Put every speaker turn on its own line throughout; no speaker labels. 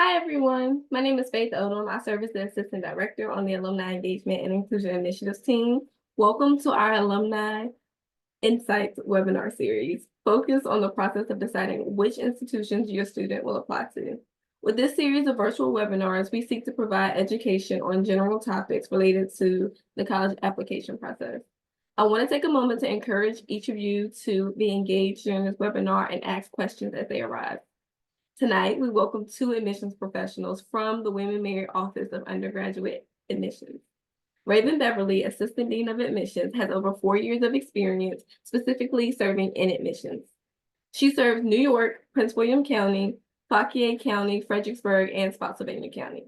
Hi, everyone. My name is Faith Odom. I serve as the Assistant Director on the Alumni Engagement and Inclusion Initiatives team. Welcome to our Alumni Insights webinar series, focused on the process of deciding which institutions your student will apply to. With this series of virtual webinars, we seek to provide education on general topics related to the college application process. I want to take a moment to encourage each of you to be engaged during this webinar and ask questions as they arise. Tonight, we welcome two admissions professionals from the Women Married Office of Undergraduate Admission. Raven Beverley, Assistant Dean of Admissions, has over 4 years of experience, specifically serving in admissions. She serves New York, Prince William County, Fauquier County, Fredericksburg, and Spotsylvania County.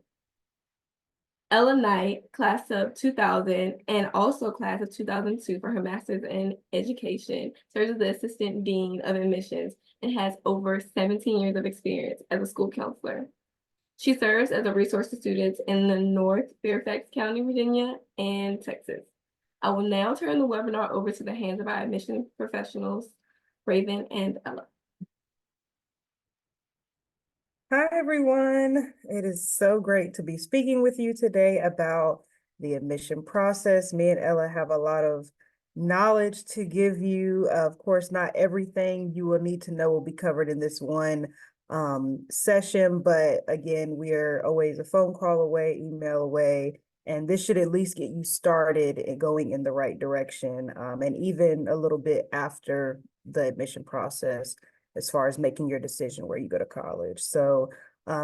Ella Knight, class of 2000 and also class of 2002 for her master's in education, serves as the Assistant Dean of Admissions and has over 17 years of experience as a school counselor. She serves as a resource to students in the North Fairfax County, Virginia, and Texas. I will now turn the webinar over to the hands of our admission professionals, Raven and Ella.
Hi, everyone. It is so great to be speaking with you today about the admission process. Me and Ella have a lot of knowledge to give you. Of course, not everything you will need to know will be covered in this one session, but again, we are always a phone call away, email away, and this should at least get you started and going in the right direction, and even a little bit after the admission process, as far as making your decision where you go to college. So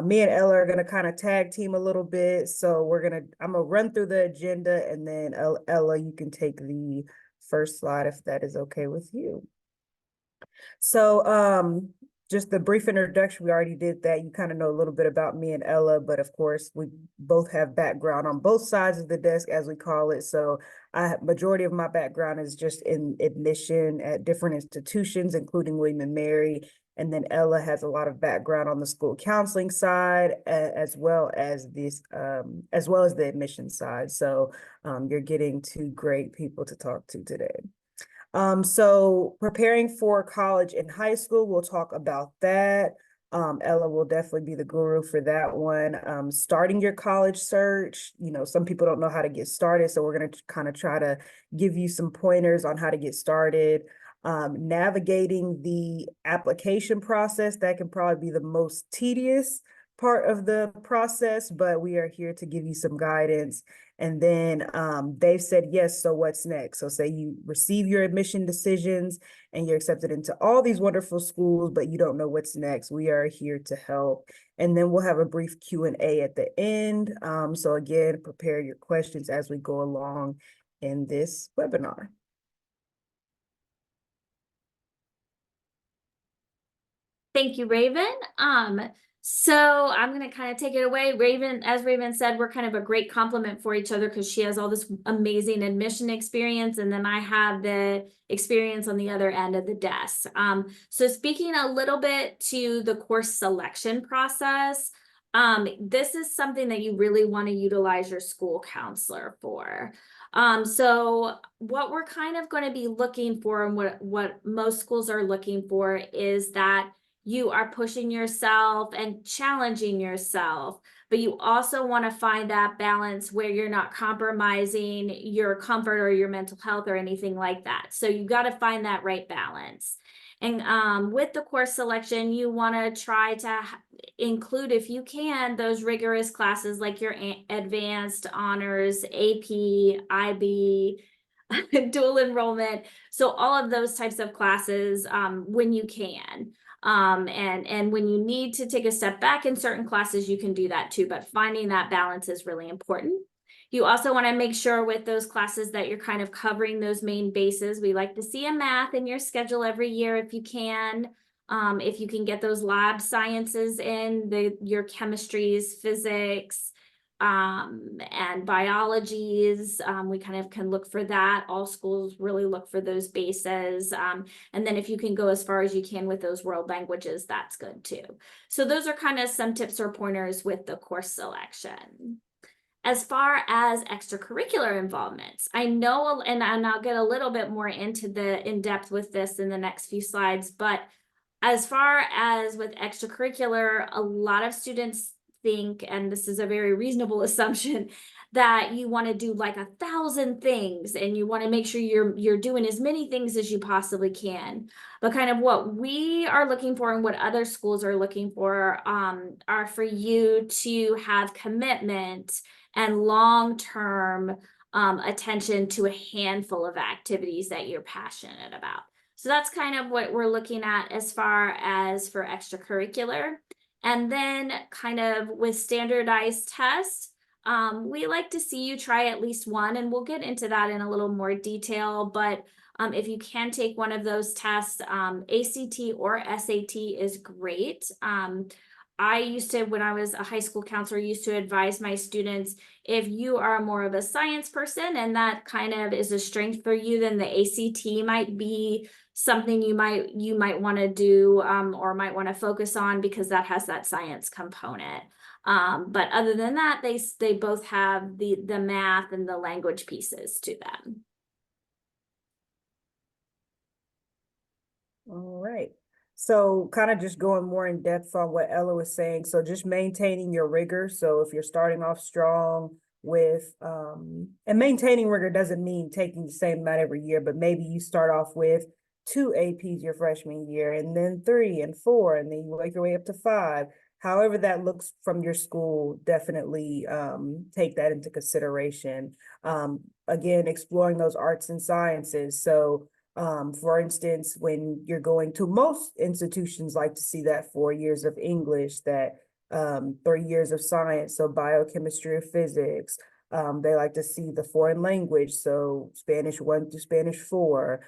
me and Ella are going to kind of tag team a little bit. So I'm going to run through the agenda, and then Ella, you can take the first slide if that is okay with you. So just the brief introduction, we already did that. You kind of know a little bit about me and Ella, but of course we both have background on both sides of the desk, as we call it. So majority of my background is just in admission at different institutions, including William and Mary. And then Ella has a lot of background on the school counseling side, as well as the admission side. So you're getting two great people to talk to today. So preparing for college and high school, we'll talk about that. Ella will definitely be the guru for that one. Starting your college search, some people don't know how to get started, so we're going to kind of try to give you some pointers on how to get started. Navigating the application process, that can probably be the most tedious part of the process, but we are here to give you some guidance. And then they've said yes, so what's next? So say you receive your admission decisions and you're accepted into all these wonderful schools, but you don't know what's next. We are here to help. And then we'll have a brief Q&A at the end. So again, prepare your questions as we go along in this webinar.
Thank you, Raven. So I'm going to kind of take it away. Raven, as Raven said, we're kind of a great complement for each other because she has all this amazing admission experience, and then I have the experience on the other end of the desk. So speaking a little bit to the course selection process, this is something that you really want to utilize your school counselor for. So what we're kind of going to be looking for, and what most schools are looking for, is that you are pushing yourself and challenging yourself, but you also want to find that balance where you're not compromising your comfort or your mental health or anything like that. So you got to find that right balance. And with the course selection, you want to try to include, if you can, those rigorous classes like your advanced honors, AP, IB, dual enrollment. So all of those types of classes when you can. And when you need to take a step back in certain classes, you can do that too, but finding that balance is really important. You also want to make sure with those classes that you're kind of covering those main bases. We like to see a math in your schedule every year if you can. If you can get those lab sciences in, your chemistries, physics, and biologies, we kind of can look for that. All schools really look for those bases. And then if you can go as far as you can with those world languages, that's good too. So those are kind of some tips or pointers with the course selection. As far as extracurricular involvements, I know, and I'll get a little bit more into the in-depth with this in the next few slides, but as far as with extracurricular, a lot of students think, and this is a very reasonable assumption, that you want to do like 1,000 things and you want to make sure you're doing as many things as you possibly can. But kind of what we are looking for and what other schools are looking for are for you to have commitment and long-term attention to a handful of activities that you're passionate about. So that's kind of what we're looking at as far as for extracurricular. And then kind of with standardized tests, we like to see you try at least one, and we'll get into that in a little more detail. But if you can take one of those tests, ACT or SAT is great. I used to, when I was a high school counselor, used to advise my students, if you are more of a science person and that kind of is a strength for you, then the ACT might be something you might want to do or might want to focus on, because that has that science component. But other than that, they both have the math and the language pieces to them.
All right. So kind of just going more in depth on what Ella was saying. So just maintaining your rigor. So if you're starting off strong with, and maintaining rigor doesn't mean taking the same amount every year, but maybe you start off with 2 APs your freshman year, and then 3 and 4, and then you work your way up to 5. However that looks from your school, definitely take that into consideration. Again, exploring those arts and sciences. So for instance, when you're going to, most institutions like to see that 4 years of English, that 3 years of science, so biochemistry or physics. They like to see the foreign language, so Spanish 1 through Spanish 4,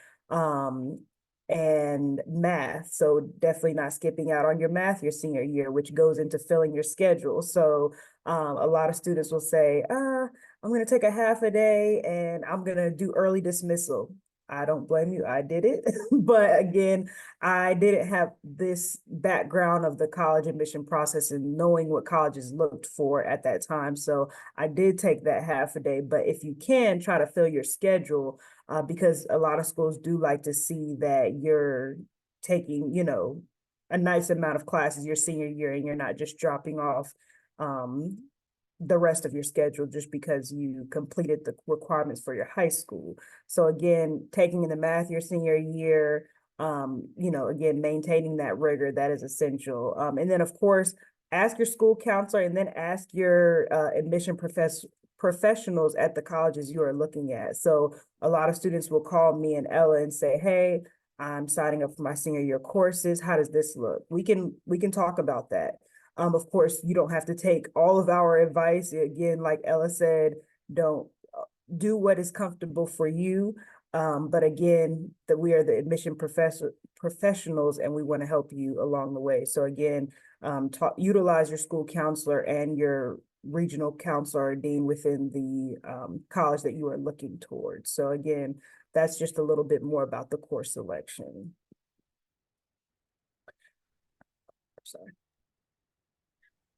and math. So definitely not skipping out on your math your senior year, which goes into filling your schedule. So a lot of students will say, I'm going to take a half a day and I'm going to do early dismissal. I don't blame you. I did it. But again, I didn't have this background of the college admission process and knowing what colleges looked for at that time. So I did take that half a day. But if you can, try to fill your schedule, because a lot of schools do like to see that you're taking, a nice amount of classes your senior year and you're not just dropping off the rest of your schedule just because you completed the requirements for your high school. So again, taking in the math your senior year, again, maintaining that rigor, that is essential. And then of course, ask your school counselor and then ask your admission professionals at the colleges you are looking at. So a lot of students will call me and Ella and say, hey, I'm signing up for my senior year courses. How does this look? We can talk about that. Of course, you don't have to take all of our advice. Again, like Ella said, don't do what is comfortable for you. But again, that we are the admission professionals and we want to help you along the way. So again, utilize your school counselor and your regional counselor or dean within the college that you are looking towards. So again, that's just a little bit more about the course selection. Sorry.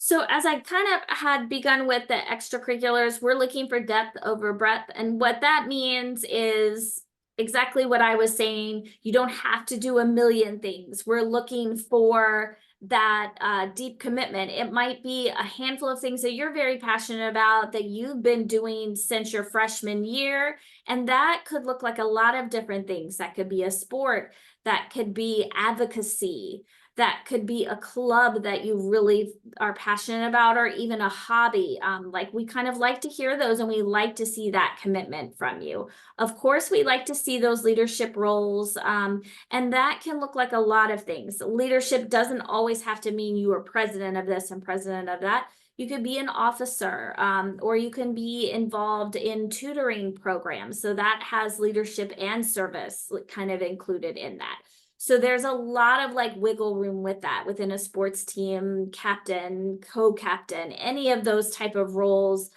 So as I kind of had begun with the extracurriculars, we're looking for depth over breadth. And what that means is exactly what I was saying. You don't have to do a million things. We're looking for that deep commitment. It might be a handful of things that you're very passionate about that you've been doing since your freshman year. And that could look like a lot of different things. That could be a sport, that could be advocacy, that could be a club that you really are passionate about, or even a hobby. Like we kind of like to hear those and we like to see that commitment from you. Of course, we like to see those leadership roles, and that can look like a lot of things. Leadership doesn't always have to mean you are president of this and president of that. You could be an officer, or you can be involved in tutoring programs. So that has leadership and service kind of included in that. So there's a lot of like wiggle room with that within a sports team, captain, co-captain, any of those type of roles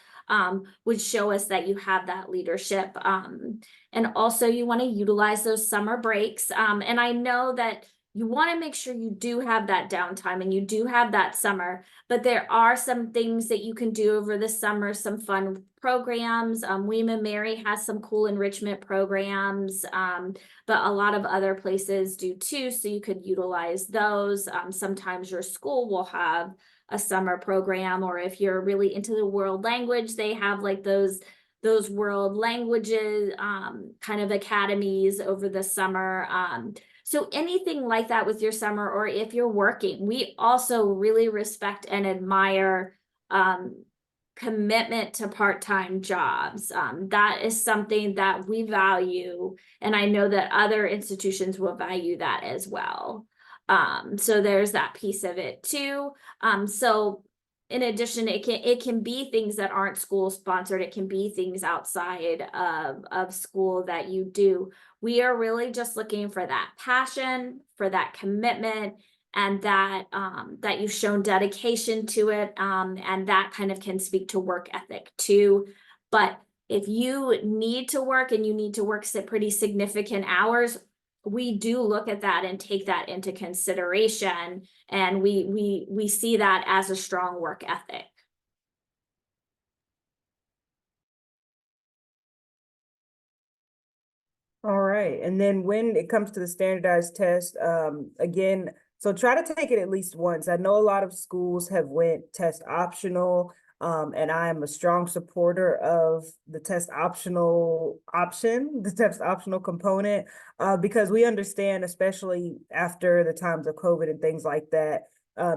would show us that you have that leadership. And also you want to utilize those summer breaks. And I know that you want to make sure you do have that downtime and you do have that summer, but there are some things that you can do over the summer, some fun programs. William and Mary has some cool enrichment programs, but a lot of other places do too, so you could utilize those. Sometimes your school will have a summer program, or if you're really into the world language, they have like those world languages kind of academies over the summer. So anything like that with your summer, or if you're working, we also really respect and admire commitment to part-time jobs. That is something that we value, and I know that other institutions will value that as well. So there's that piece of it too. So in addition, it can be things that aren't school sponsored. It can be things outside of school that you do. We are really just looking for that passion, for that commitment, and that that you've shown dedication to it, and that kind of can speak to work ethic too. But if you need to work and you need to work pretty significant hours, we do look at that and take that into consideration, and we see that as a strong work ethic.
All right, and then when it comes to the standardized test, again, so try to take it at least once. I know a lot of schools have went test optional, and I am a strong supporter of the test optional option, the test optional component, because we understand, especially after the times of COVID and things like that,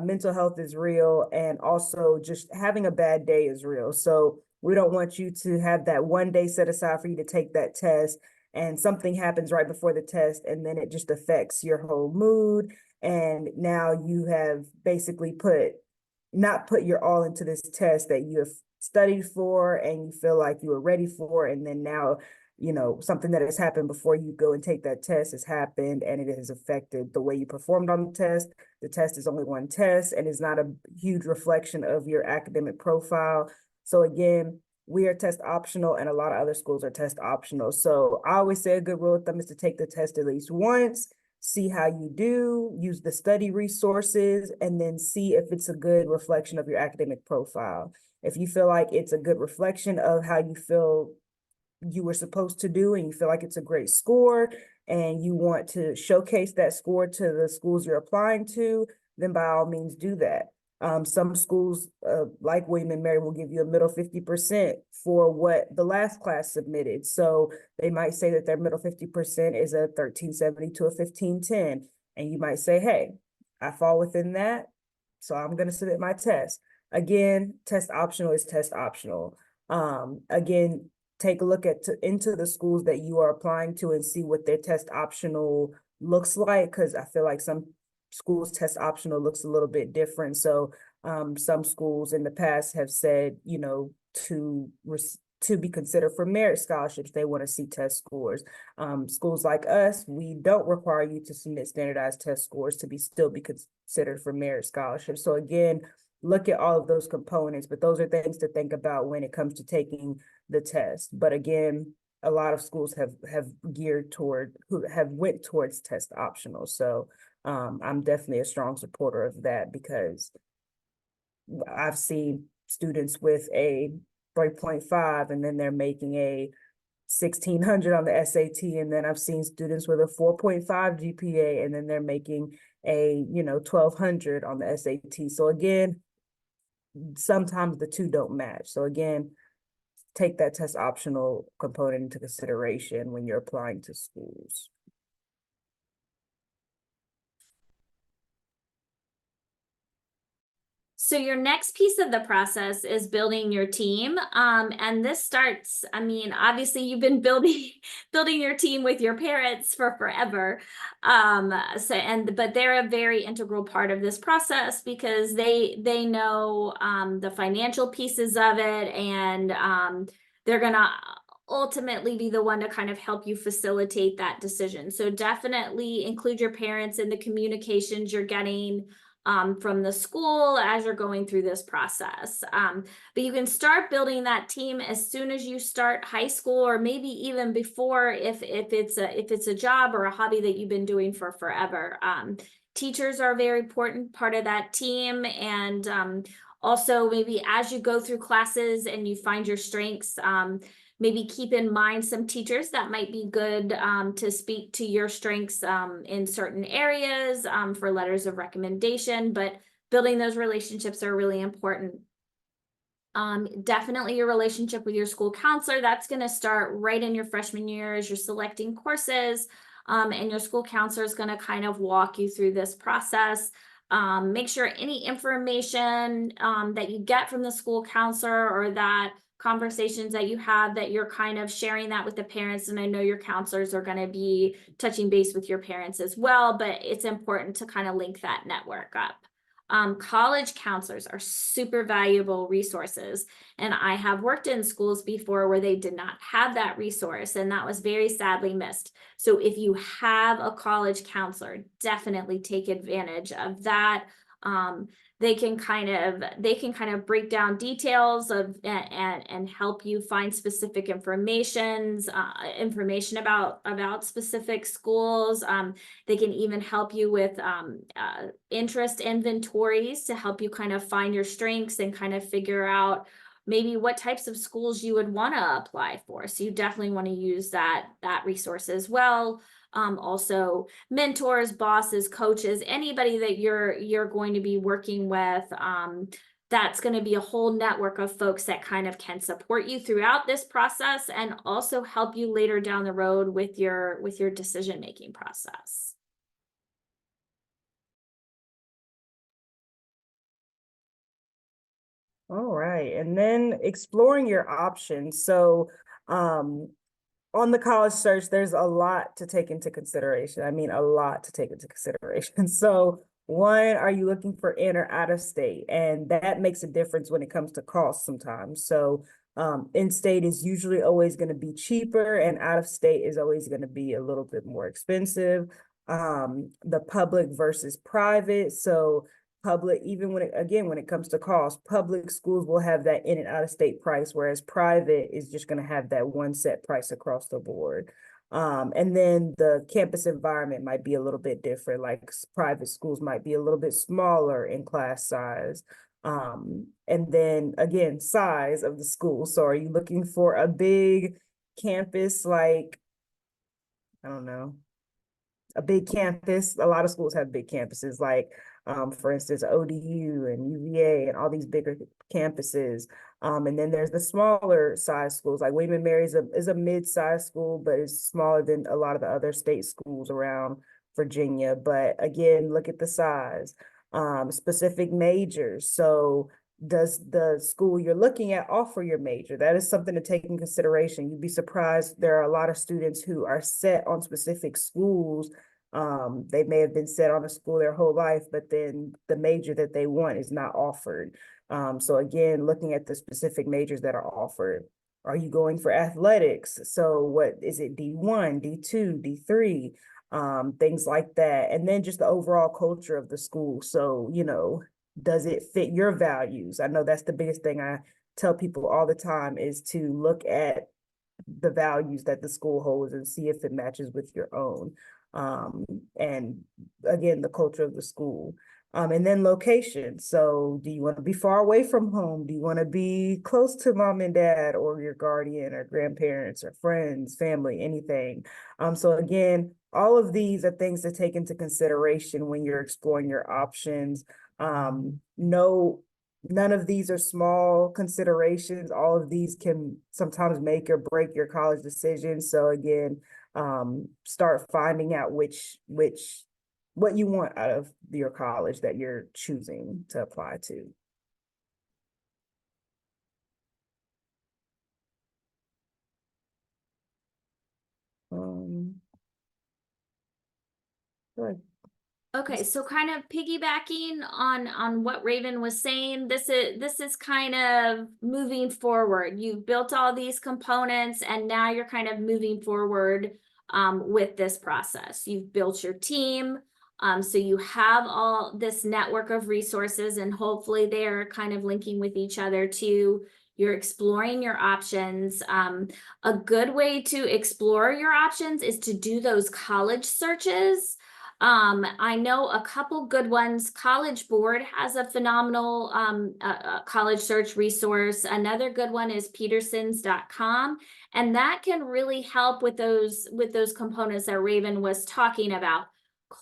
mental health is real, and also just having a bad day is real. So we don't want you to have that one day set aside for you to take that test, and something happens right before the test, and then it just affects your whole mood. And now you have basically not put your all into this test that you have studied for and you feel like you were ready for. And then now, something that has happened before you go and take that test has happened, and it has affected the way you performed on the test. The test is only one test and is not a huge reflection of your academic profile. So again, we are test optional, and a lot of other schools are test optional. So I always say a good rule of thumb is to take the test at least once, see how you do, use the study resources, and then see if it's a good reflection of your academic profile. If you feel like it's a good reflection of how you feel you were supposed to do, and you feel like it's a great score, and you want to showcase that score to the schools you're applying to, then by all means do that. Some schools, like William and Mary, will give you a middle 50% for what the last class submitted. So they might say that their middle 50% is a 1370 to a 1510. And you might say, hey, I fall within that, so I'm going to submit my test. Again, test optional is test optional. Again, take a look into the schools that you are applying to and see what their test optional looks like, because I feel like some schools test optional looks a little bit different. So some schools in the past have said, to be considered for merit scholarships, they want to see test scores. Schools like us, we don't require you to submit standardized test scores to still be considered for merit scholarships. So again, look at all of those components, but those are things to think about when it comes to taking the test. But again, a lot of schools have went towards test optional. So I'm definitely a strong supporter of that, because I've seen students with a 3.5 and then they're making a 1600 on the SAT, and then I've seen students with a 4.5 GPA and then they're making a 1200 on the SAT. So again, sometimes the two don't match. So again, take that test optional component into consideration when you're applying to schools.
So your next piece of the process is building your team. And this starts, obviously you've been building your team with your parents for forever. But they're a very integral part of this process, because they know the financial pieces of it, and they're gonna ultimately be the one to kind of help you facilitate that decision. So definitely include your parents in the communications you're getting from the school as you're going through this process. But you can start building that team as soon as you start high school, or maybe even before, if it's a job or a hobby that you've been doing for forever. Teachers are a very important part of that team, and also maybe as you go through classes and you find your strengths, maybe keep in mind some teachers that might be good to speak to your strengths in certain areas for letters of recommendation. But building those relationships are really important. Definitely your relationship with your school counselor, that's going to start right in your freshman year as you're selecting courses. And your school counselor is going to kind of walk you through this process. Make sure any information that you get from the school counselor, or that conversations that you have, that you're kind of sharing that with the parents. And I know your counselors are going to be touching base with your parents as well, but it's important to kind of link that network up. College counselors are super valuable resources. And I have worked in schools before where they did not have that resource, and that was very sadly missed. So if you have a college counselor, definitely take advantage of that. They can kind of break down details of and help you find specific information about specific schools. They can even help you with interest inventories to help you kind of find your strengths and kind of figure out maybe what types of schools you would want to apply for. So you definitely want to use that resource as well. Also mentors, bosses, coaches, anybody that you're going to be working with, that's going to be a whole network of folks that kind of can support you throughout this process and also help you later down the road with your decision-making process.
All right, and then exploring your options. So, on the college search, there's a lot to take into consideration. I mean, a lot to take into consideration. So, one, are you looking for in or out of state? And that makes a difference when it comes to cost sometimes. So, in-state is usually always going to be cheaper, and out of state is always going to be a little bit more expensive. The public versus private. So, public, even when it comes to cost, public schools will have that in and out of state price, whereas private is just going to have that one set price across the board. And then the campus environment might be a little bit different. Like private schools might be a little bit smaller in class size. And then again, size of the school. So are you looking for a big campus, like, I don't know, a big campus? A lot of schools have big campuses, like for instance, ODU and UVA and all these bigger campuses. And then there's the smaller size schools, like William and Mary is a mid-sized school, but it's smaller than a lot of the other state schools around Virginia. But again, look at the size. Specific majors. So does the school you're looking at offer your major? That is something to take in consideration. You'd be surprised. There are a lot of students who are set on specific schools. They may have been set on a school their whole life, but then the major that they want is not offered. So again, looking at the specific majors that are offered. Are you going for athletics? So what is it, D1, D2, D3, things like that. And then just the overall culture of the school. So, does it fit your values? I know that's the biggest thing I tell people all the time, is to look at the values that the school holds and see if it matches with your own. And again, the culture of the school. And then location. So do you want to be far away from home? Do you want to be close to mom and dad or your guardian or grandparents or friends, family, anything? So again, all of these are things to take into consideration when you're exploring your options. No, none of these are small considerations. All of these can sometimes make or break your college decision. So again, start finding out what you want out of your college that you're choosing to apply to. Good.
Okay, so kind of piggybacking on what Raven was saying, this is kind of moving forward. You've built all these components and now you're kind of moving forward with this process. You've built your team, so you have all this network of resources, and hopefully they're kind of linking with each other too. You're exploring your options. A good way to explore your options is to do those college searches. I know a couple good ones. College Board has a phenomenal college search resource. Another good one is petersons.com, and that can really help with those components that Raven was talking about: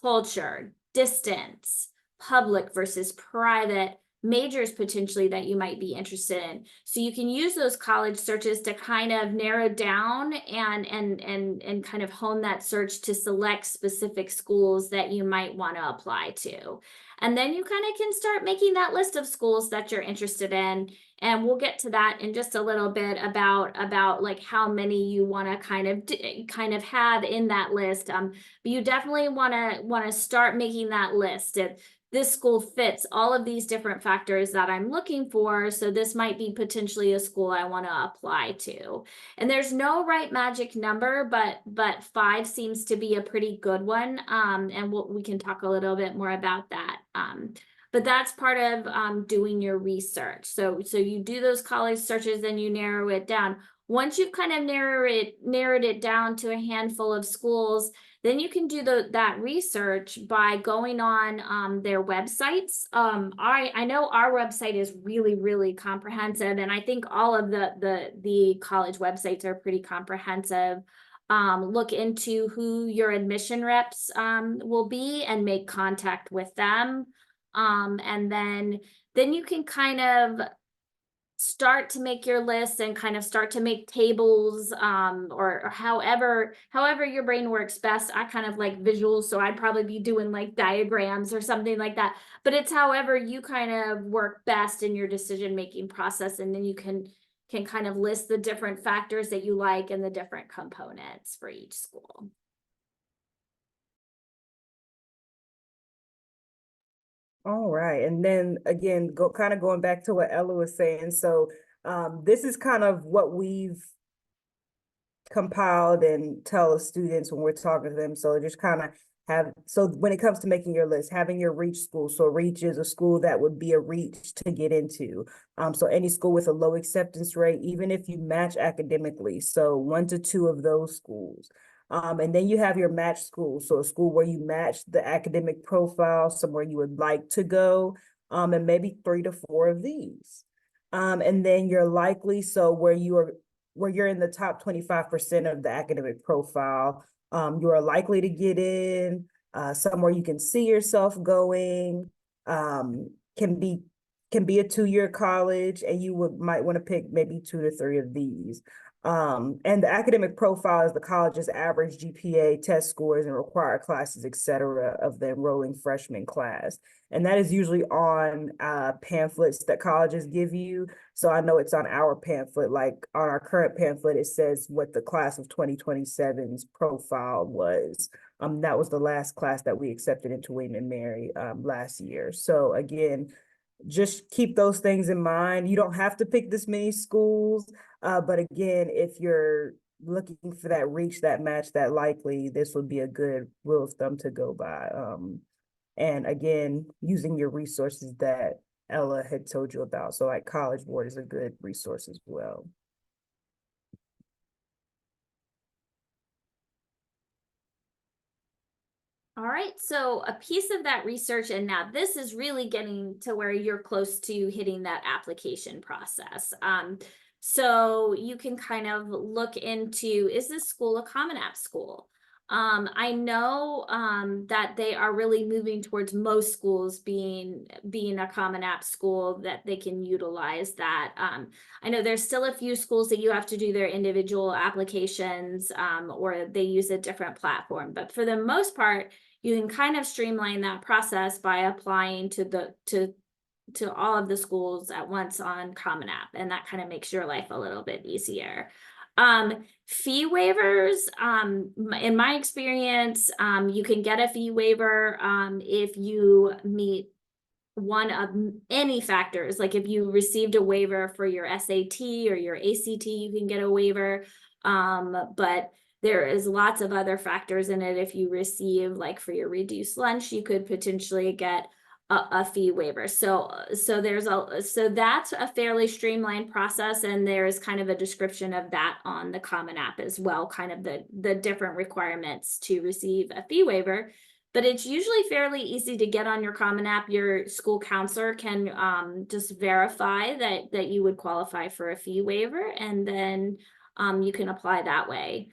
culture, distance, public versus private majors potentially that you might be interested in. So you can use those college searches to kind of narrow down and kind of hone that search to select specific schools that you might want to apply to. And then you kind of can start making that list of schools that you're interested in. And we'll get to that in just a little bit about like how many you want to kind of have in that list. But you definitely want to start making that list. This school fits all of these different factors that I'm looking for, so this might be potentially a school I want to apply to. And there's no right magic number, but 5 seems to be a pretty good one. And we can talk a little bit more about that. But that's part of doing your research. So you do those college searches and you narrow it down. Once you've kind of narrowed it down to a handful of schools, then you can do that research by going on their websites. I know our website is really, really comprehensive, and I think all of the college websites are pretty comprehensive. Look into who your admission reps will be and make contact with them. And then you can kind of start to make your lists and kind of start to make tables, or however your brain works best. I kind of like visuals, so I'd probably be doing like diagrams or something like that, but it's however you kind of work best in your decision-making process. And then you can kind of list the different factors that you like and the different components for each school.
All right. And then again, going back to what Ella was saying. So this is kind of what we've compiled and tell students when we're talking to them. So just kind of so when it comes to making your list, having your reach school. So reach is a school that would be a reach to get into. So any school with a low acceptance rate, even if you match academically. So 1 to 2 of those schools. And then you have your match school. So a school where you match the academic profile, somewhere you would like to go, and maybe 3 to 4 of these. And then you're likely, so where you're in the top 25% of the academic profile, you are likely to get in, somewhere you can see yourself going, can be a 2-year college, and you might want to pick maybe 2 to 3 of these. And the academic profile is the college's average GPA, test scores, and required classes, etc., of the enrolling freshman class. And that is usually on pamphlets that colleges give you. So I know it's on our pamphlet, like on our current pamphlet, it says what the class of 2027's profile was. That was the last class that we accepted into William & Mary last year. So again, just keep those things in mind. You don't have to pick this many schools, but again, if you're looking for that reach, that match, that likely, this would be a good rule of thumb to go by. And again, using your resources that Ella had told you about. So like College Board is a good resource as well.
All right, so a piece of that research, and now this is really getting to where you're close to hitting that application process. So you can kind of look into, is this school a Common App school? I know that they are really moving towards most schools being a Common App school, that they can utilize that. I know there's still a few schools that you have to do their individual applications, or they use a different platform, but for the most part, you can kind of streamline that process by applying to all of the schools at once on Common App, and that kind of makes your life a little bit easier. Fee waivers, in my experience, you can get a fee waiver if you meet one of any factors. Like if you received a waiver for your SAT or your ACT, you can get a waiver. But there is lots of other factors in it. If you receive, like for your reduced lunch, you could potentially get a fee waiver. So that's a fairly streamlined process, and there's kind of a description of that on the Common App as well, kind of the different requirements to receive a fee waiver. But it's usually fairly easy to get on your Common App. Your school counselor can just verify that you would qualify for a fee waiver, and then you can apply that way.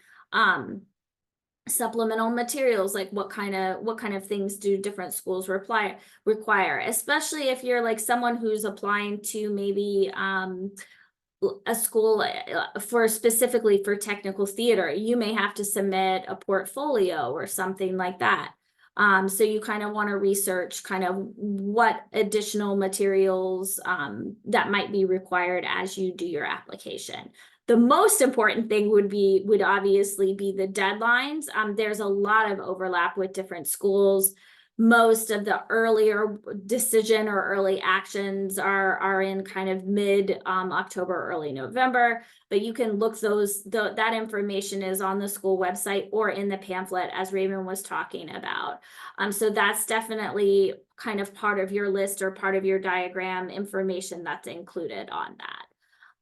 supplemental materials, like what kind of things do different schools require, especially if you're like someone who's applying to maybe a school for specifically for technical theater. You may have to submit a portfolio or something like that. So you kind of want to research kind of what additional materials that might be required as you do your application. The most important thing would obviously be the deadlines. There's a lot of overlap with different schools. Most of the earlier decision or early actions are in kind of mid October, early November, but you can look that information is on the school website or in the pamphlet, as Raven was talking about. So that's definitely kind of part of your list or part of your diagram information that's included on that.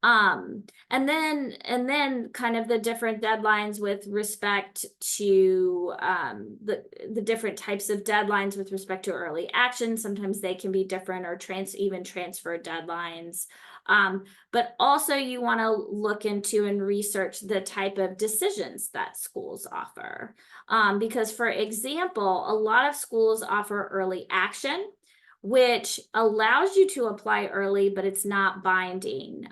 And then kind of the different deadlines with respect to the different types of deadlines with respect to early action. Sometimes they can be different, or even transfer deadlines. But also you want to look into and research the type of decisions that schools offer. Because for example, a lot of schools offer early action, which allows you to apply early, but it's not binding.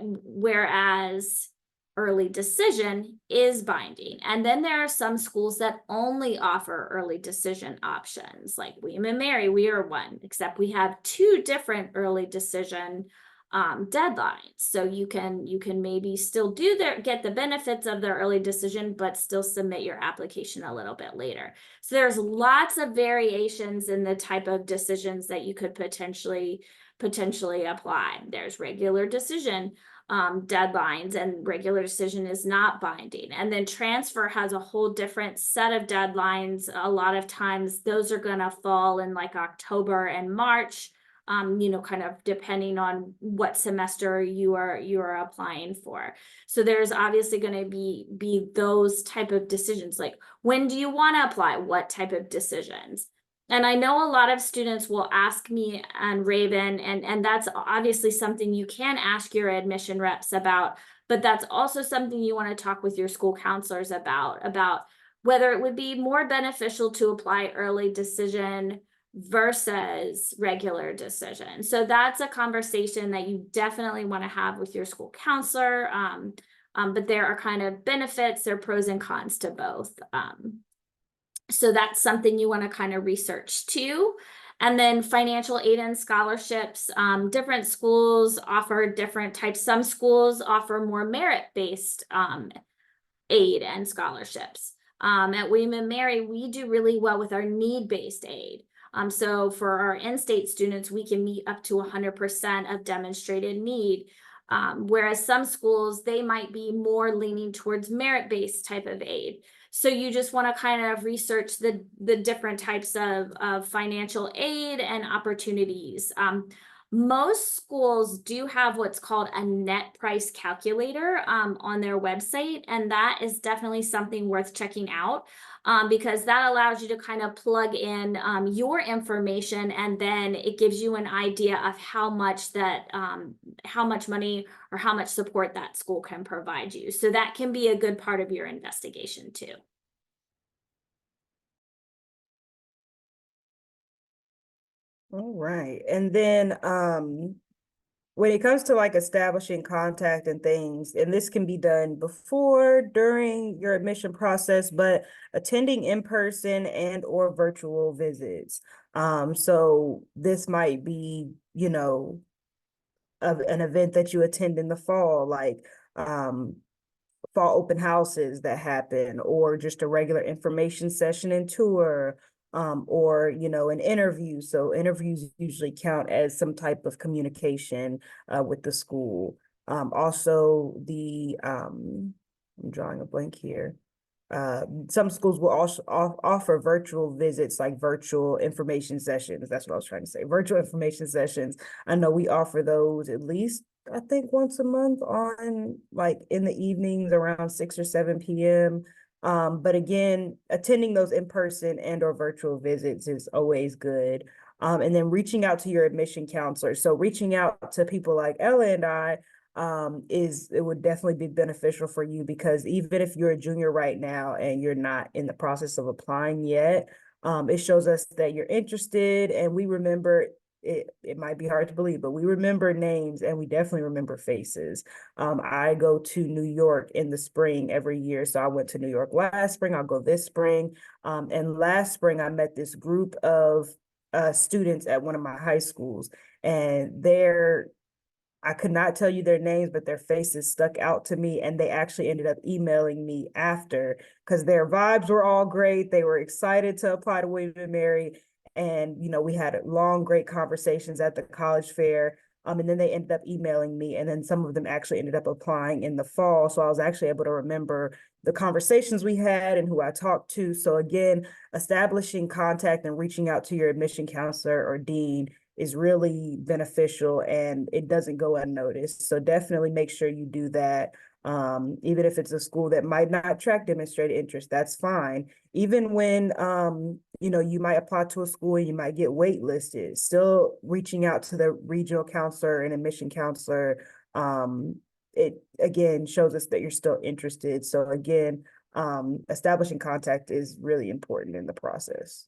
Whereas early decision is binding. And then there are some schools that only offer early decision options, like William and Mary. We are one, except we have 2 different early decision deadlines. So you can maybe still get the benefits of the early decision, but still submit your application a little bit later. So there's lots of variations in the type of decisions that you could potentially apply. There's regular decision deadlines, and regular decision is not binding. And then transfer has a whole different set of deadlines. A lot of times those are going to fall in like October and March. Kind of depending on what semester you are applying for. So there's obviously going to be those type of decisions, like when do you want to apply, what type of decisions. And I know a lot of students will ask me and Raven, and that's obviously something you can ask your admission reps about, but that's also something you want to talk with your school counselors about whether it would be more beneficial to apply early decision versus regular decision. So that's a conversation that you definitely want to have with your school counselor. But there are kind of benefits, there are pros and cons to both. So that's something you want to kind of research too. And then financial aid and scholarships. Different schools offer different types. Some schools offer more merit-based aid and scholarships. At William and Mary, we do really well with our need-based aid. So for our in-state students, we can meet up to 100% of demonstrated need. Whereas some schools, they might be more leaning towards merit-based type of aid. So you just want to kind of research the different types of financial aid and opportunities. Most schools do have what's called a net price calculator on their website, and that is definitely something worth checking out because that allows you to kind of plug in your information, and then it gives you an idea of how much money or how much support that school can provide you. So that can be a good part of your investigation too.
All right. And then when it comes to like establishing contact and things, and this can be done before, during your admission process, but attending in-person and or virtual visits. So this might be, an event that you attend in the fall, like fall open houses that happen, or just a regular information session and tour, or an interview. So interviews usually count as some type of communication with the school. Also I'm drawing a blank here. Some schools will also offer virtual visits, like virtual information sessions. That's what I was trying to say. Virtual information sessions. I know we offer those at least, I think, once a month on like in the evenings around 6 or 7 p.m. But again, attending those in-person and or virtual visits is always good. And then reaching out to your admission counselor. So reaching out to people like Ella and I, it would definitely be beneficial for you, because even if you're a junior right now and you're not in the process of applying yet, it shows us that you're interested, and we remember it might be hard to believe, but we remember names and we definitely remember faces. I go to New York in the spring every year. So I went to New York last spring, I'll go this spring. And last spring I met this group of students at one of my high schools, and I could not tell you their names, but their faces stuck out to me, and they actually ended up emailing me after, because their vibes were all great. They were excited to apply to William and Mary, and we had long, great conversations at the college fair. And then they ended up emailing me, and then some of them actually ended up applying in the fall. So I was actually able to remember the conversations we had and who I talked to. So again, establishing contact and reaching out to your admission counselor or dean is really beneficial, and it doesn't go unnoticed. So definitely make sure you do that. Even if it's a school that might not track demonstrated interest, that's fine. Even when, you might apply to a school and you might get waitlisted, still reaching out to the regional counselor and admission counselor, it again shows us that you're still interested. So again, establishing contact is really important in the process.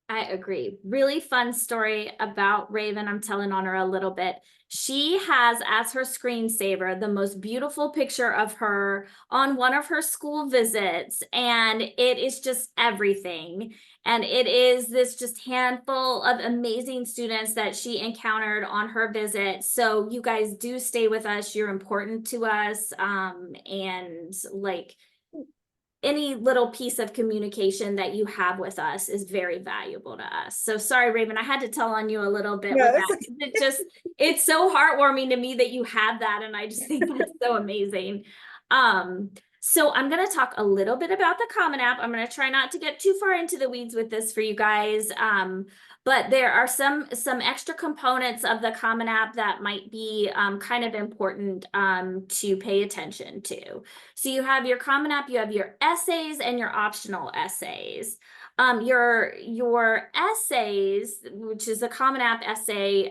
I agree. Really fun story about Raven. I'm telling on her a little bit. She has as her screensaver the most beautiful picture of her on one of her school visits, and it is just everything. And it is this just handful of amazing students that she encountered on her visit. So you guys do stay with us. You're important to us. And like, any little piece of communication that you have with us is very valuable to us. So sorry, Raven, I had to tell on you a little bit with that. It's so heartwarming to me that you have that. And I just think that's so amazing. So I'm going to talk a little bit about the Common App. I'm going to try not to get too far into the weeds with this for you guys. But there are some extra components of the Common App that might be kind of important to pay attention to. So you have your Common App, you have your essays and your optional essays. Your essays, which is a Common App essay,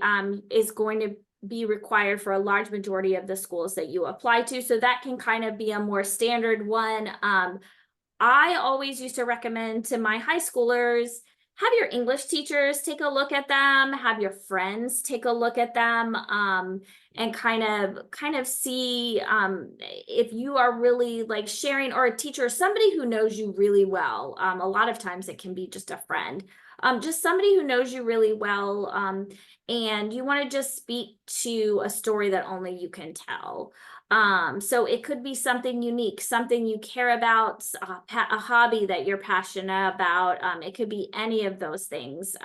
is going to be required for a large majority of the schools that you apply to. So that can kind of be a more standard one. I always used to recommend to my high schoolers, have your English teachers take a look at them, have your friends take a look at them, and kind of see if you are really like sharing, or a teacher, somebody who knows you really well. A lot of times it can be just a friend, just somebody who knows you really well, and you want to just speak to a story that only you can tell. So it could be something unique, something you care about, a hobby that you're passionate about. It could be any of those things.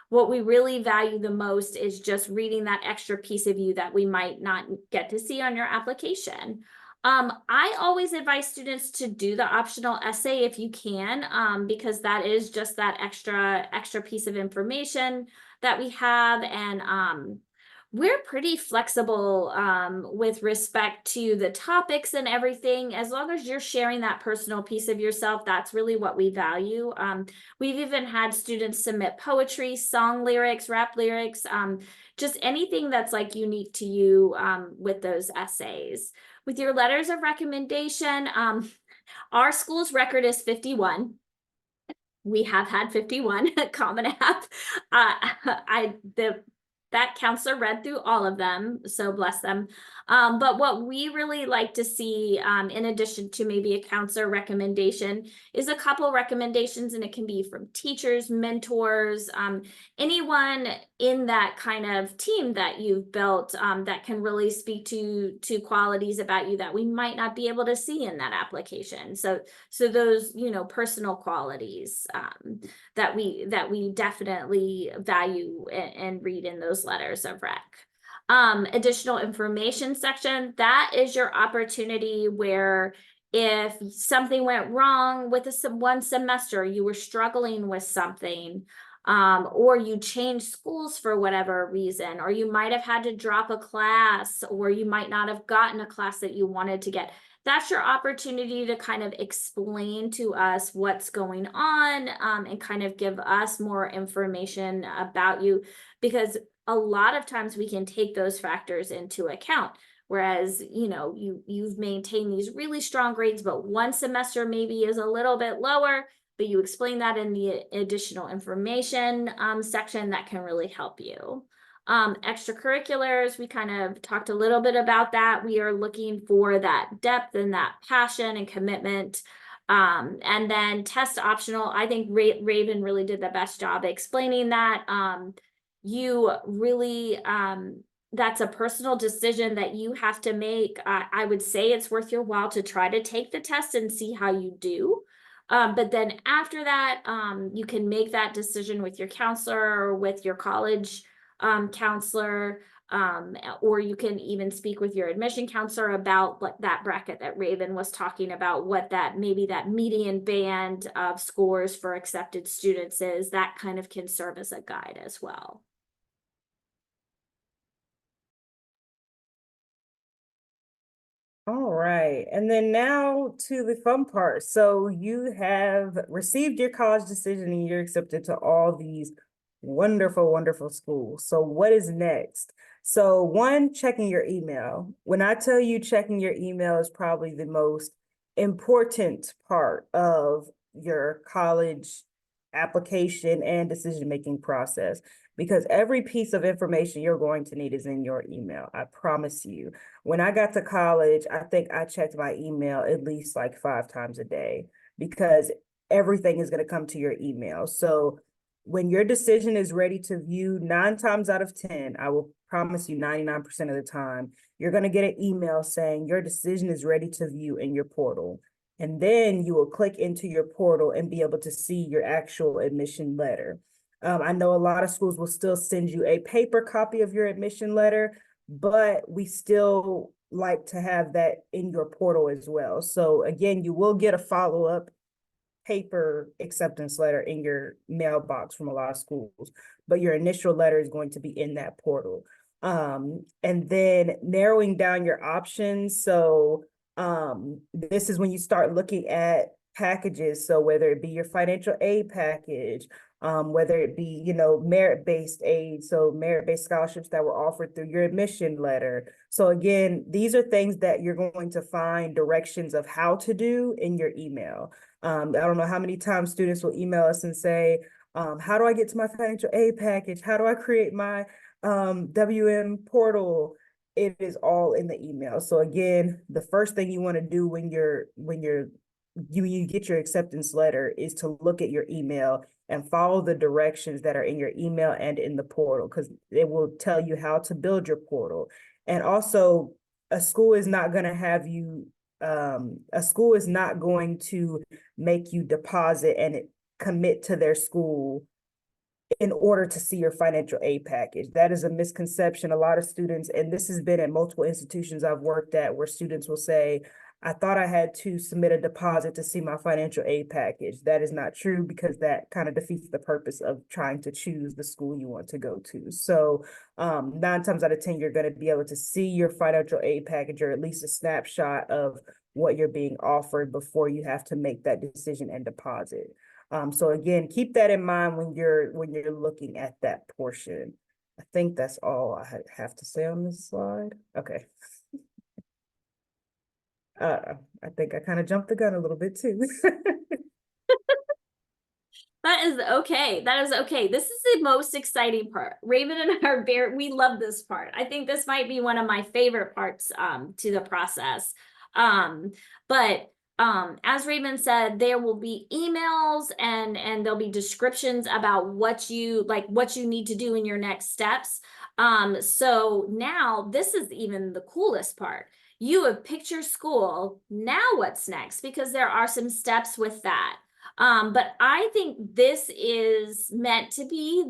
What we really value the most is just reading that extra piece of you that we might not get to see on your application. I always advise students to do the optional essay if you can, because that is just that extra piece of information that we have. And we're pretty flexible with respect to the topics and everything. As long as you're sharing that personal piece of yourself, that's really what we value. We've even had students submit poetry, song lyrics, rap lyrics, just anything that's like unique to you with those essays. With your letters of recommendation, our school's record is 51. We have had 51 Common App. That counselor read through all of them, so bless them. But what we really like to see, in addition to maybe a counselor recommendation, is a couple recommendations, and it can be from teachers, mentors, anyone in that kind of team that you've built that can really speak to qualities about you that we might not be able to see in that application. So those, personal qualities that we definitely value and read in those letters of rec. Additional information section, that is your opportunity where if something went wrong with one semester, you were struggling with something, or you change schools for whatever reason, or you might have had to drop a class, or you might not have gotten a class that you wanted to get. That's your opportunity to kind of explain to us what's going on, and kind of give us more information about you, because a lot of times we can take those factors into account. Whereas, you've maintained these really strong grades, but one semester maybe is a little bit lower, but you explain that in the additional information section that can really help you. Extracurriculars, we kind of talked a little bit about that. We are looking for that depth and that passion and commitment. And then test optional, I think Raven really did the best job explaining that. You really, that's a personal decision that you have to make. I would say it's worth your while to try to take the test and see how you do. But then after that, you can make that decision with your counselor or with your college counselor, or you can even speak with your admission counselor about what that bracket that Raven was talking about, what that maybe that median band of scores for accepted students is. That kind of can serve as a guide as well.
All right, and then now to the fun part. So you have received your college decision and you're accepted to all these wonderful, wonderful schools. So what is next? So one, checking your email. When I tell you checking your email is probably the most important part of your college application and decision-making process, because every piece of information you're going to need is in your email. I promise you. When I got to college, I think I checked my email at least like 5 times a day, because everything is going to come to your email. So when your decision is ready to view, 9 times out of 10, I will promise you 99% of the time, you're going to get an email saying your decision is ready to view in your portal. And then you will click into your portal and be able to see your actual admission letter. I know a lot of schools will still send you a paper copy of your admission letter, but we still like to have that in your portal as well. So again, you will get a follow-up paper acceptance letter in your mailbox from a lot of schools, but your initial letter is going to be in that portal. And then narrowing down your options. So this is when you start looking at packages. So whether it be your financial aid package, whether it be, merit-based aid, so merit-based scholarships that were offered through your admission letter. So again, these are things that you're going to find directions of how to do in your email. I don't know how many times students will email us and say, how do I get to my financial aid package? How do I create my WM portal? It is all in the email. So again, the first thing you want to do when you get your acceptance letter is to look at your email and follow the directions that are in your email and in the portal, because it will tell you how to build your portal. And also, a school is not going to have you, a school is not going to make you deposit and commit to their school in order to see your financial aid package. That is a misconception. A lot of students, and this has been at multiple institutions I've worked at, where students will say, I thought I had to submit a deposit to see my financial aid package. That is not true, because that kind of defeats the purpose of trying to choose the school you want to go to. So 9 times out of 10, you're going to be able to see your financial aid package, or at least a snapshot of what you're being offered before you have to make that decision and deposit. So again, keep that in mind when you're looking at that portion. I think that's all I have to say on this slide. Okay. I think I kind of jumped the gun a little bit too.
That is okay. That is okay. This is the most exciting part. Raven and I are we love this part. I think this might be one of my favorite parts to the process. But as Raven said, there will be emails and there'll be descriptions about what you need to do in your next steps. So now this is even the coolest part. You have picked your school. Now what's next? Because there are some steps with that. But I think this is meant to be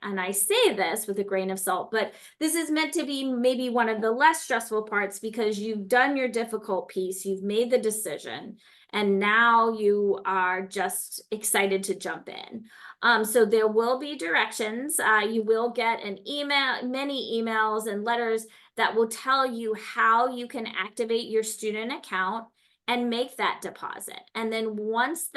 and I say this with a grain of salt, but this is meant to be maybe one of the less stressful parts, because you've done your difficult piece, you've made the decision. and now you are just excited to jump in. So there will be directions. You will get an email, many emails and letters that will tell you how you can activate your student account and make that deposit. And then once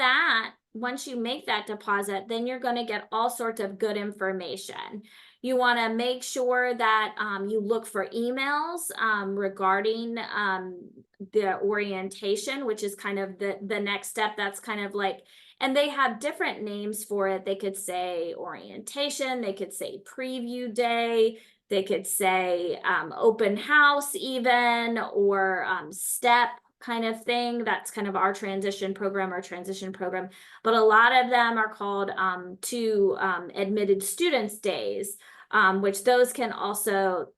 you make that deposit, then you're going to get all sorts of good information. You want to make sure that you look for emails regarding the orientation, which is kind of the next step. That's kind of like, and they have different names for it. They could say orientation, they could say preview day, they could say open house even, or step kind of thing. That's kind of our transition program. But a lot of them are called admitted students days, which those can also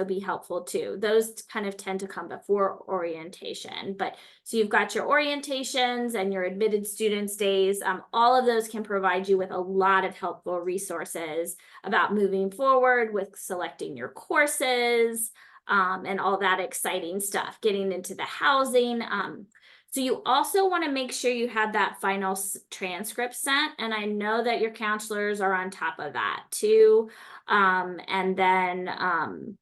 be helpful too. Those kind of tend to come before orientation. But so you've got your orientations and your admitted students days. All of those can provide you with a lot of helpful resources about moving forward with selecting your courses, and all that exciting stuff, getting into the housing. So you also want to make sure you have that final transcript sent. And I know that your counselors are on top of that too. And then,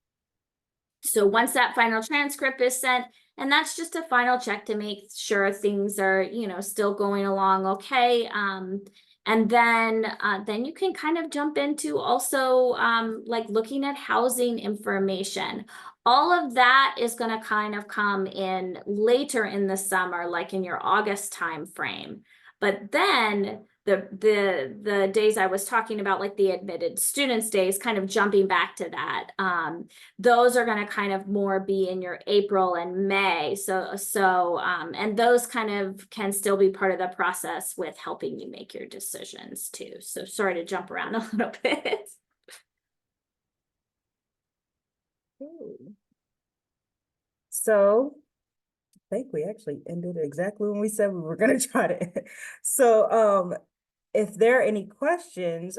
so once that final transcript is sent, and that's just a final check to make sure things are, still going along okay. And then you can kind of jump into also like looking at housing information. All of that is going to kind of come in later in the summer, like in your August time frame. But then the days I was talking about, like the admitted students days, kind of jumping back to that, those are going to kind of more be in your April and May. And those kind of can still be part of the process with helping you make your decisions too. So sorry to jump around a little bit.
So I think we actually ended exactly when we said we were going to try to. So if there are any questions,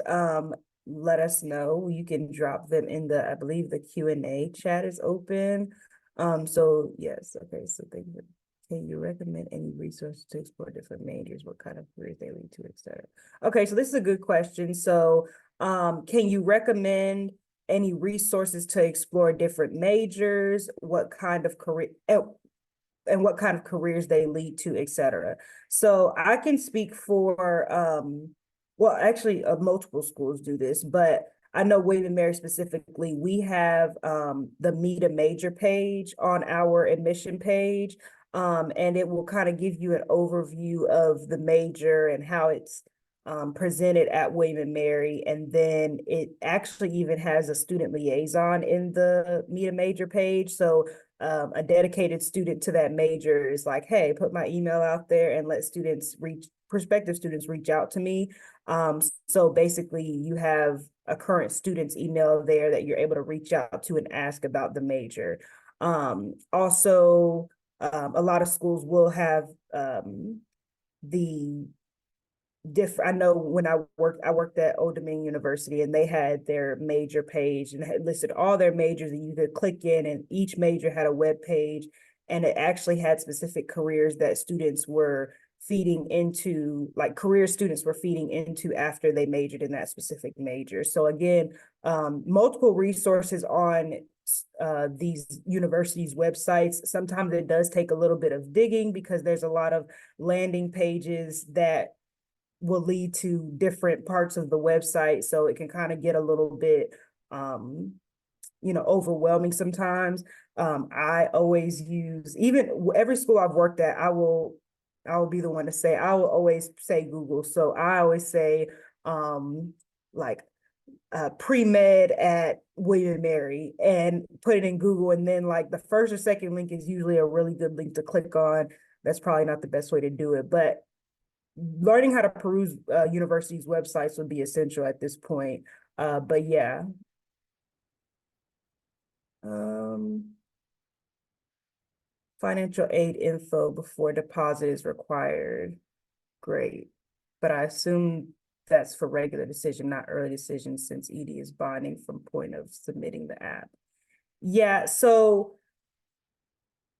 let us know. You can drop them in I believe the Q&A chat is open. So yes, okay, so can you recommend any resources to explore different majors? What kind of careers they lead to, et cetera? Okay, so this is a good question. So can you recommend any resources to explore different majors? What kind of career and what kind of careers they lead to, et cetera. So I can speak for, well, actually multiple schools do this, but I know William and Mary specifically, we have the Meet a Major page on our admission page, and it will kind of give you an overview of the major and how it's presented at William and Mary. And then it actually even has a student liaison in the Meet a Major page. So a dedicated student to that major is like, hey, put my email out there and let prospective students reach out to me. So basically you have a current student's email there that you're able to reach out to and ask about the major. Also, a lot of schools will have I know when I worked at Old Dominion University, and they had their major page and had listed all their majors, and you could click in, and each major had a web page, and it actually had specific careers that students were feeding into, like career students were feeding into after they majored in that specific major. So again, multiple resources on these universities' websites. Sometimes it does take a little bit of digging because there's a lot of landing pages that will lead to different parts of the website. So it can kind of get a little bit, overwhelming sometimes. I always use, even every school I've worked at, I will be the one to say, I will always say Google. So I always say, pre-med at William & Mary and put it in Google. And then like the first or second link is usually a really good link to click on. That's probably not the best way to do it, but learning how to peruse universities' websites would be essential at this point. But yeah. Financial aid info before deposit is required. Great. But I assume that's for regular decision, not early decision, since ED is bonding from point of submitting the app. Yeah, so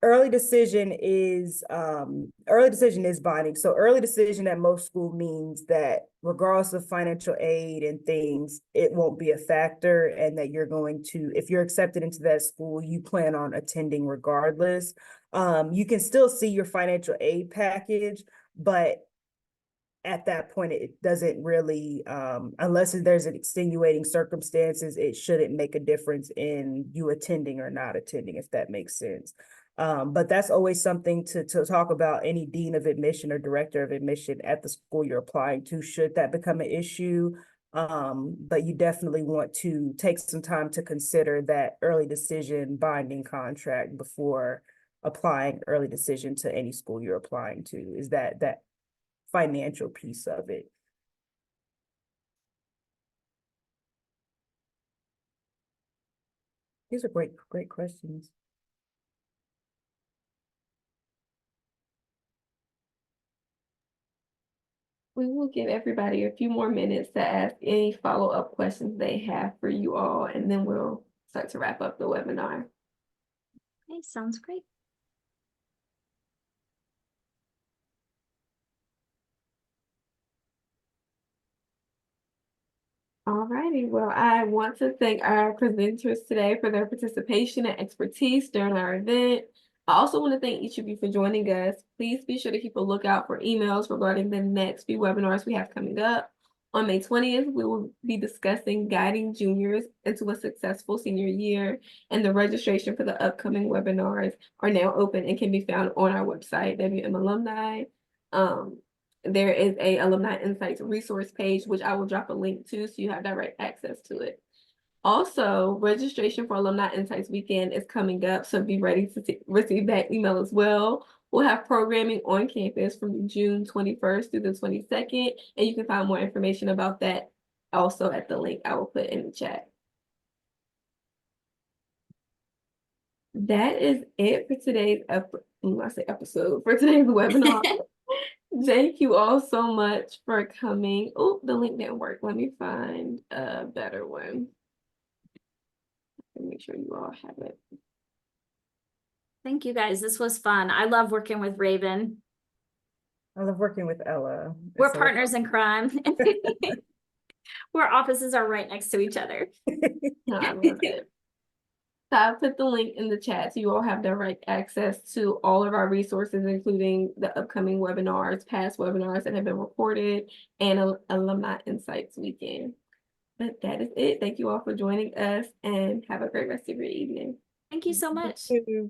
early decision is binding. So early decision at most school means that regardless of financial aid and things, it won't be a factor, and that you're going to, if you're accepted into that school, you plan on attending regardless. You can still see your financial aid package, but at that point, it doesn't really, unless there's an extenuating circumstances, it shouldn't make a difference in you attending or not attending, if that makes sense. But that's always something to talk about any dean of admission or director of admission at the school you're applying to, should that become an issue. But you definitely want to take some time to consider that early decision binding contract before applying early decision to any school you're applying to, is that financial piece of it. These are great questions.
We will give everybody a few more minutes to ask any follow-up questions they have for you all, and then we'll start to wrap up the webinar.
Okay, sounds great.
All righty. Well, I want to thank our presenters today for their participation and expertise during our event. I also want to thank each of you for joining us. Please be sure to keep a lookout for emails regarding the next few webinars we have coming up. On May 20th, we will be discussing guiding juniors into a successful senior year, and the registration for the upcoming webinars are now open and can be found on our website, WM Alumni. There is a Alumni Insights resource page, which I will drop a link to so you have direct access to it. Also, registration for Alumni Insights Weekend is coming up, so be ready to receive that email as well. We'll have programming on campus from June 21st through the 22nd, and you can find more information about that also at the link I will put in the chat. That is it for today's episode, for today's webinar. Thank you all so much for coming. Oh, the link didn't work. Let me find a better one. Make sure you all have it.
Thank you guys. This was fun. I love working with Raven.
I love working with Ella.
We're partners in crime. Our offices are right next to each other.
No, I love it. So I'll put the link in the chat so you all have direct access to all of our resources, including the upcoming webinars, past webinars that have been recorded, and Alumni Insights Weekend. But that is it. Thank you all for joining us, and have a great rest of your evening.
Thank you so much.
Thank you.